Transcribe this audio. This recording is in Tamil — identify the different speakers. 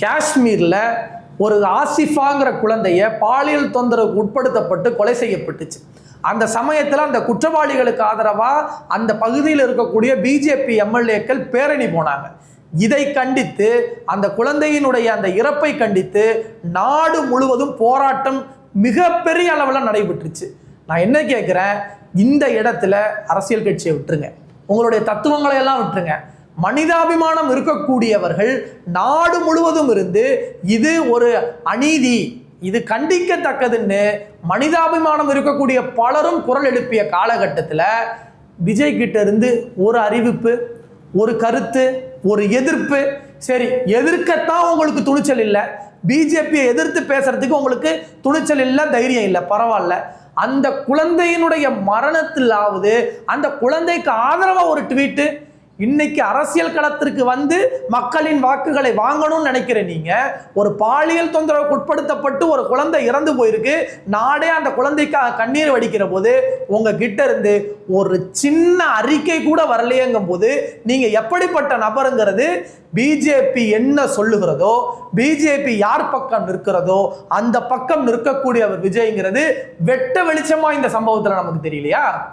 Speaker 1: காஷ்மீர்ல ஒரு ஆசிஃபாங்கிற குழந்தைய பாலியல் தொந்தரவுக்கு உட்படுத்தப்பட்டு கொலை செய்யப்பட்டுச்சு. அந்த சமயத்தில் அந்த குற்றவாளிகளுக்கு ஆதரவா அந்த பகுதியில் இருக்கக்கூடிய பிஜேபி எம்எல்ஏக்கள் பேரணி போனாங்க. இதை கண்டித்து அந்த குழந்தையினுடைய அந்த இறப்பை கண்டித்து நாடு முழுவதும் போராட்டம் மிகப்பெரிய அளவில் நடைபெற்றுச்சு. நான் என்ன கேட்குறேன், இந்த இடத்துல அரசியல் கட்சியை விட்டுருங்க, உங்களுடைய தத்துவங்களை எல்லாம் விட்டுருங்க. மனிதாபிமானம் இருக்கக்கூடியவர்கள் நாடு முழுவதும் இருந்து இது ஒரு அநீதி, இது கண்டிக்கத்தக்கதுன்னு மனிதாபிமானம் இருக்கக்கூடிய பலரும் குரல் எழுப்பிய காலகட்டத்தில் விஜய் கிட்ட இருந்து ஒரு அறிவிப்பு, ஒரு கருத்து, ஒரு எதிர்ப்பு. சரி, எதிர்க்கத்தான் உங்களுக்கு துணிச்சல் இல்லை, பிஜேபியை எதிர்த்து பேசுறதுக்கு உங்களுக்கு துணிச்சல் இல்லை, தைரியம் இல்லை, பரவாயில்ல. அந்த குழந்தையினுடைய மரணத்திலாவது அந்த குழந்தைக்கு ஆதரவா ஒரு ட்வீட்டு. இன்னைக்கு அரசியல் களத்திற்கு வந்து மக்களின் வாக்குகளை வாங்கணும்னு நினைக்கிற நீங்க, ஒரு பாலியல் தொந்தரவுக்கு உட்படுத்தப்பட்டு ஒரு குழந்தை இறந்து போயிருக்கு, நாடே அந்த குழந்தைக்காக கண்ணீர் வடிக்கிற போது உங்க கிட்ட இருந்து ஒரு சின்ன அறிக்கை கூட வரலையேங்கும் போது நீங்க எப்படிப்பட்ட நபருங்கிறது, பிஜேபி என்ன சொல்லுகிறதோ, பிஜேபி யார் பக்கம் நிற்கிறதோ அந்த பக்கம் நிற்கக்கூடிய விஜய்ங்கிறது வெட்ட வெளிச்சமா இந்த சம்பவத்துல நமக்கு தெரியலையா?